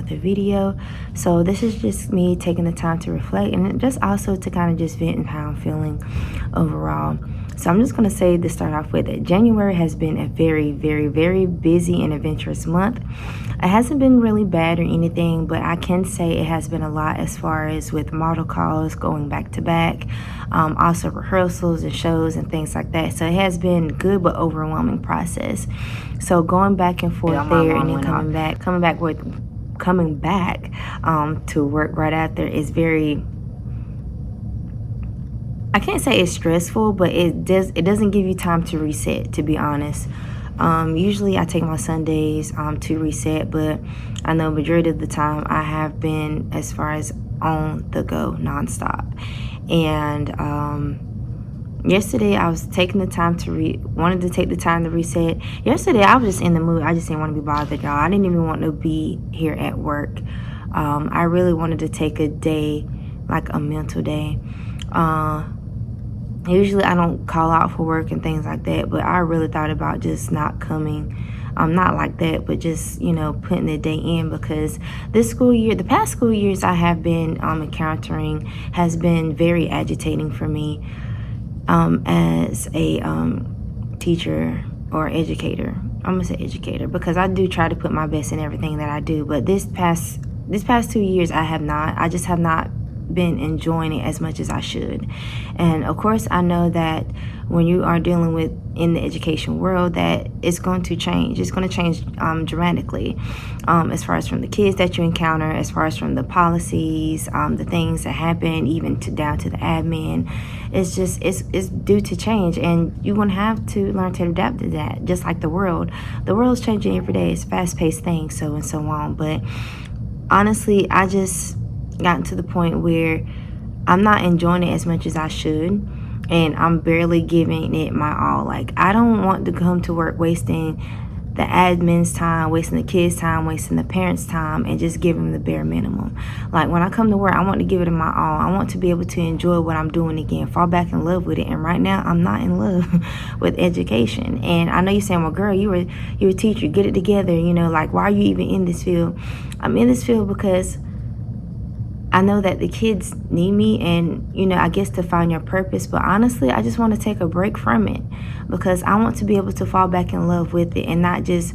another video. So this is just me taking the time to reflect and just also to kind of just vent and how I'm feeling overall. So I'm just going to say to start off with it, January has been a very, very, very busy and adventurous month. It hasn't been really bad or anything, but I can say it has been a lot as far as with model calls going back to back, also rehearsals and shows and things like that. So it has been good but overwhelming process. So going back and forth there and then coming back to work right after is very, I can't say it's stressful, but it doesn't give you time to reset, to be honest. Usually I take my Sundays to reset, but I know majority of the time I have been as far as on the go nonstop. And yesterday I was taking the time to wanted to take the time to reset. Yesterday I was just in the mood. I just didn't want to be bothered, y'all. I didn't even want to be here at work. I really wanted to take a day, like a mental day. Usually I don't call out for work and things like that, but I really thought about just not coming. Not like that, but just, putting the day in, because this school year, the past school years I have been encountering has been very agitating for me as a teacher or educator. I'm gonna say educator because I do try to put my best in everything that I do, but this past 2 years I just have not been enjoying it as much as I should. And of course I know that when you are dealing with in the education world that it's going to change. It's going to change dramatically, as far as from the kids that you encounter, as far as from the policies, the things that happen, even down to the admin. It's just it's due to change, and you're going to have to learn to adapt to that, just like the world is changing every day. It's a fast-paced thing, so and so on. But honestly, I just gotten to the point where I'm not enjoying it as much as I should, and I'm barely giving it my all. Like, I don't want to come to work wasting the admin's time, wasting the kids' time, wasting the parents' time, and just give them the bare minimum. Like, when I come to work, I want to give it my all. I want to be able to enjoy what I'm doing again, fall back in love with it. And right now, I'm not in love with education. And I know you're saying, well, girl, you're a teacher, get it together. Like, why are you even in this field? I'm in this field because I know that the kids need me, and, I guess to find your purpose. But honestly, I just want to take a break from it because I want to be able to fall back in love with it and not just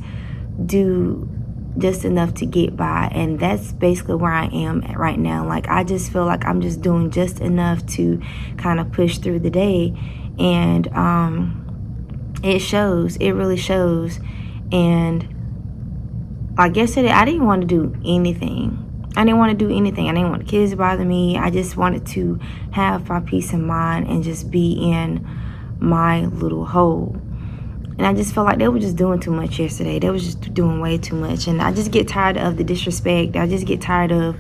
do just enough to get by. And that's basically where I am at right now. Like, I just feel like I'm just doing just enough to kind of push through the day. And it shows. It really shows. And like yesterday, I didn't want to do anything. I didn't want the kids to bother me. I just wanted to have my peace of mind and just be in my little hole. And I just felt like they were just doing too much yesterday. They was just doing way too much. And I just get tired of the disrespect. I just get tired of,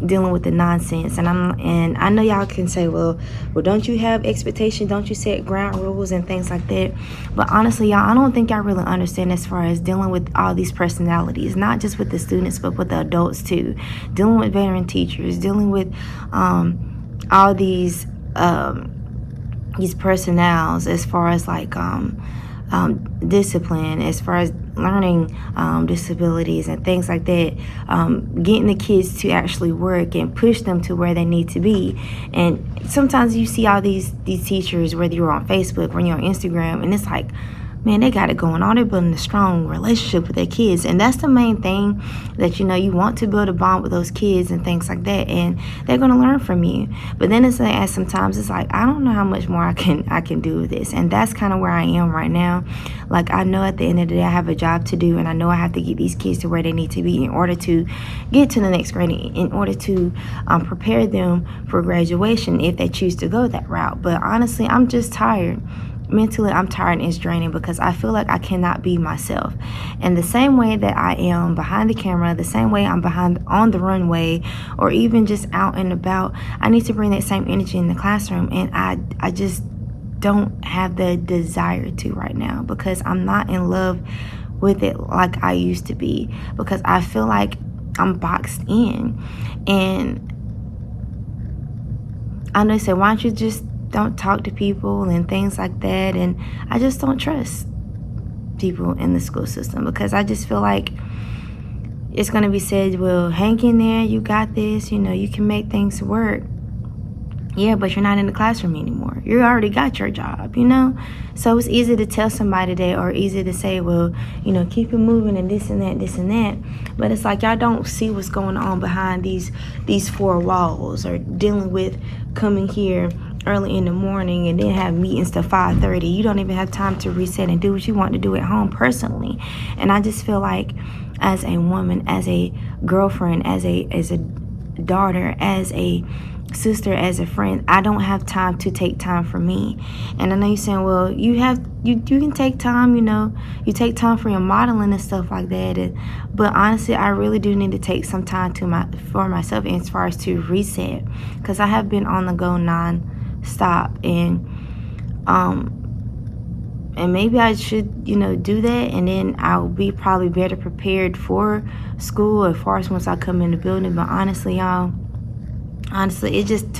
dealing with the nonsense. And I know y'all can say, well, don't you have expectations? Don't you set ground rules and things like that? But honestly, y'all, I don't think y'all really understand as far as dealing with all these personalities, not just with the students, but with the adults too. Dealing with veteran teachers, dealing with all these personnels as far as like discipline, as far as learning disabilities and things like that, getting the kids to actually work and push them to where they need to be. And sometimes you see all these teachers, whether you're on Facebook or you're on Instagram, and it's like, man, they got it going on. They're building a strong relationship with their kids. And that's the main thing that, you want to build a bond with those kids and things like that. And they're going to learn from you. But then sometimes it's like, I don't know how much more I can do with this. And that's kind of where I am right now. Like, I know at the end of the day, I have a job to do. And I know I have to get these kids to where they need to be in order to get to the next grade, in order to prepare them for graduation if they choose to go that route. But honestly, I'm just tired. Mentally, I'm tired and it's draining because I feel like I cannot be myself. And the same way that I am behind the camera, the same way I'm on the runway, or even just out and about, I need to bring that same energy in the classroom. And I just don't have the desire to right now because I'm not in love with it like I used to be, because I feel like I'm boxed in. And I know they say, why don't you just don't talk to people and things like that. And I just don't trust people in the school system because I just feel like it's going to be said, well, hang in there, you got this, you know, you can make things work. Yeah, but you're not in the classroom anymore. You already got your job, you know? So it's easy to tell somebody that, or easy to say, well, you know, keep it moving and this and that, this and that. But it's like y'all don't see what's going on behind these four walls, or dealing with coming here early in the morning and then have meetings till 5:30. You don't even have time to reset and do what you want to do at home personally. And I just feel like, as a woman, as a girlfriend, as a daughter, as a sister, as a friend, I don't have time to take time for me. And I know you're saying, well, you can take time, you know, you take time for your modeling and stuff like that. But honestly, I really do need to take some time for myself as far as to reset, because I have been on the go non-stop, and maybe I should, you know, do that, and then I'll be probably better prepared for school as far as once I come in the building. But honestly, y'all, it just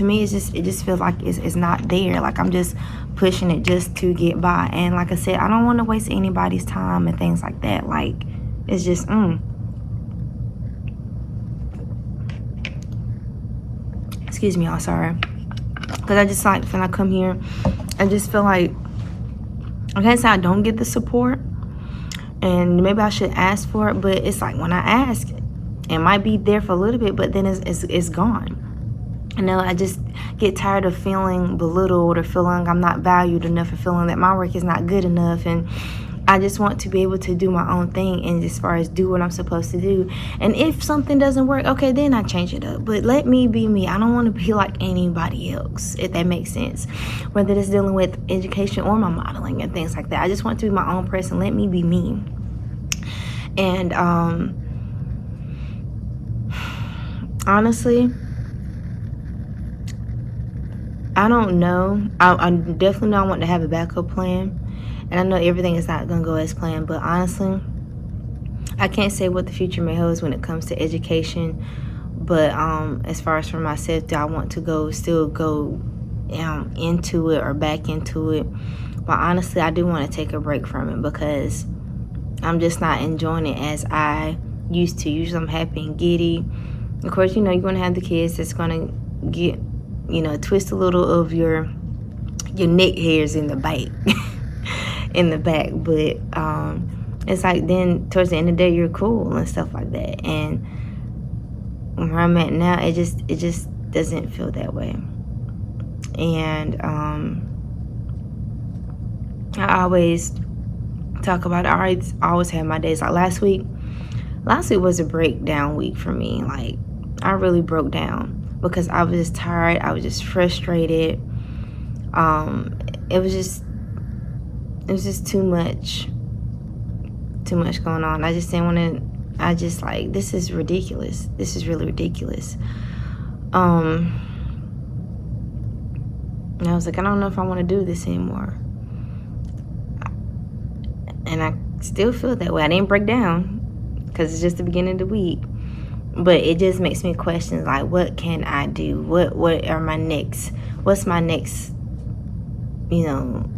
feels like it's not there. Like I'm just pushing it just to get by. And like I said, I don't want to waste anybody's time and things like that. Like, it's just excuse me, y'all, sorry. Because I just, like, when I come here, I just feel like, I can't say I don't get the support, and maybe I should ask for it, but it's like when I ask, it might be there for a little bit, but then it's gone. You know, I just get tired of feeling belittled, or feeling I'm not valued enough, or feeling that my work is not good enough. And I just want to be able to do my own thing, and as far as do what I'm supposed to do. And if something doesn't work, okay, then I change it up. But let me be me. I don't want to be like anybody else, if that makes sense. Whether it's dealing with education or my modeling and things like that. I just want to be my own person. Let me be me. And honestly, I don't know. I definitely know I want to have a backup plan. And I know everything is not going to go as planned. But honestly, I can't say what the future may hold when it comes to education. But as far as for myself, I want to still go into it or back into it. But honestly, I do want to take a break from it, because I'm just not enjoying it as I used to. Usually I'm happy and giddy. Of course, you know, you're going to have the kids that's going to get, you know, twist a little of your neck hairs in the back. In the back. But it's like, then towards the end of the day, you're cool and stuff like that. And where I'm at now, it just doesn't feel that way. And I always talk about it. I always have my days. Like last week was a breakdown week for me. Like, I really broke down because I was just tired. I was just frustrated. It was just too much going on. I just didn't want to. I just like, this is ridiculous. This is really ridiculous. And I was like, I don't know if I want to do this anymore. And I still feel that way. I didn't break down because it's just the beginning of the week. But it just makes me question, like, what can I do? What are my next? What's my next, you know,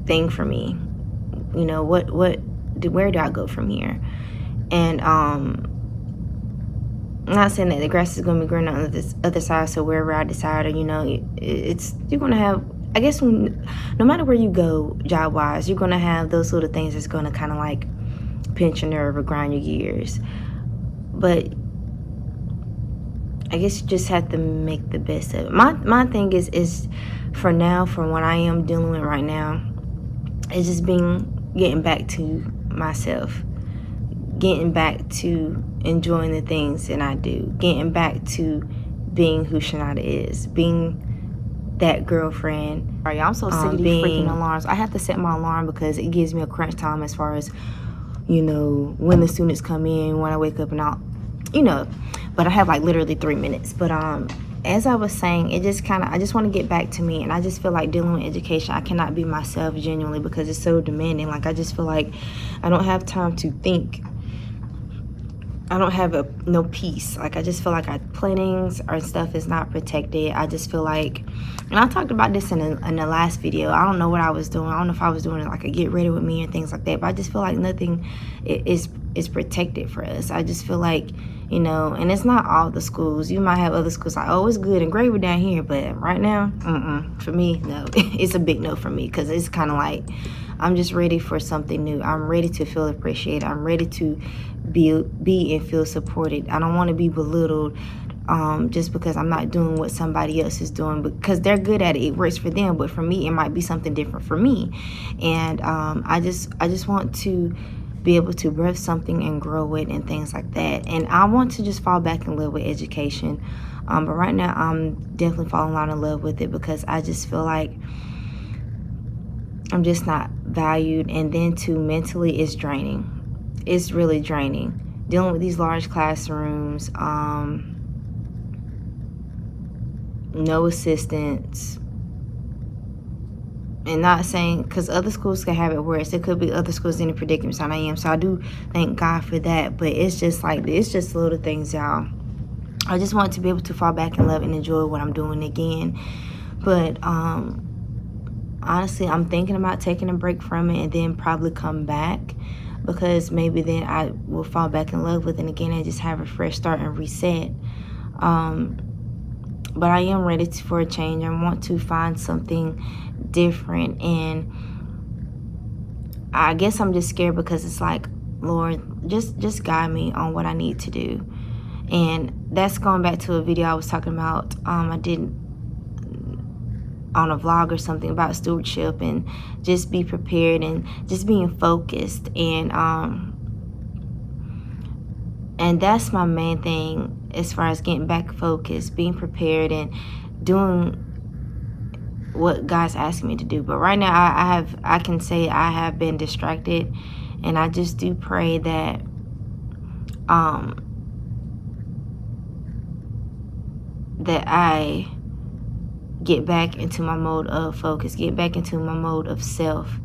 thing for me? You know, where do I go from here? And I'm not saying that the grass is going to be greener on this other side. So wherever I decide, or, you know, you're going to have, I guess, no matter where you go job wise, you're going to have those little things that's going to kind of like pinch your nerve or grind your gears. But I guess you just have to make the best of it. My thing is for now, from what I am dealing with right now, it's just getting back to myself, getting back to enjoying the things that I do, getting back to being who Shanada is, being that girlfriend. All right, I'm so sick of these freaking alarms. I have to set my alarm because it gives me a crunch time as far as, you know, when the students come in, when I wake up and all, you know. But I have like literally 3 minutes. But as I was saying, I just want to get back to me. And I just feel like dealing with education, I cannot be myself genuinely because it's so demanding. Like, I just feel like I don't have time to think I don't have no peace. Like, I just feel like our plannings, our stuff is not protected. I just feel like, and I talked about this in the last video. I don't know what I was doing. I don't know if I was doing like a get ready with me and things like that. But I just feel like nothing is protected for us. I just feel like, you know, and it's not all the schools. You might have other schools like, oh, it's good and great down here, but right now, for me, no. It's a big no for me, because it's kind of like, I'm just ready for something new. I'm ready to feel appreciated. I'm ready to be and feel supported. I don't want to be belittled just because I'm not doing what somebody else is doing, because they're good at it. It works for them, but for me, it might be something different for me. And I just want to be able to birth something and grow it and things like that. And I want to just fall back in love with education. But right now, I'm definitely falling out in love with it, because I just feel like I'm just not valued. And then too, mentally, it's draining. It's really draining. Dealing with these large classrooms, no assistance. And not saying, because other schools can have it worse. There could be other schools in the predicament that I am. So I do thank God for that. But it's just like, it's just little things, y'all. I just want to be able to fall back in love and enjoy what I'm doing again. But honestly, I'm thinking about taking a break from it and then probably come back, because maybe then I will fall back in love with it again and just have a fresh start and reset. But I am ready for a change. I want to find something different. And I guess I'm just scared, because it's like, Lord, just guide me on what I need to do. And that's going back to a video I was talking about. I did on a vlog or something about stewardship, and just be prepared and just being focused. And that's my main thing as far as getting back focused, being prepared and doing what God's asking me to do. But right now, I can say I have been distracted, and I just do pray that that I get back into my mode of focus, get back into my mode of self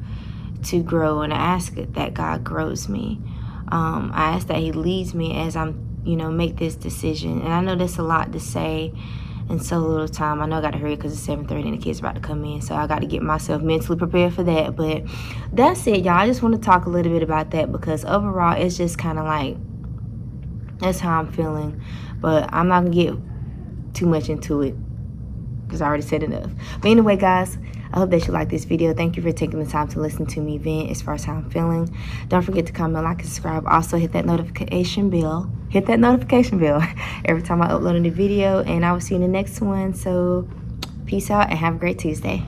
to grow. And I ask that God grows me. I ask that He leads me as I'm, make this decision. And I know that's a lot to say in so little time. I know I got to hurry because it's 7:30 and the kids about to come in. So I got to get myself mentally prepared for that. But that's it, y'all. I just want to talk a little bit about that, because overall, it's just kind of like, that's how I'm feeling. But I'm not going to get too much into it, because I already said enough. But anyway, guys, I hope that you like this video. Thank you for taking the time to listen to me vent as far as how I'm feeling. Don't forget to comment, like, and subscribe. Also, hit that notification bell. Hit that notification bell every time I upload a new video. And I will see you in the next one. So, peace out and have a great Tuesday.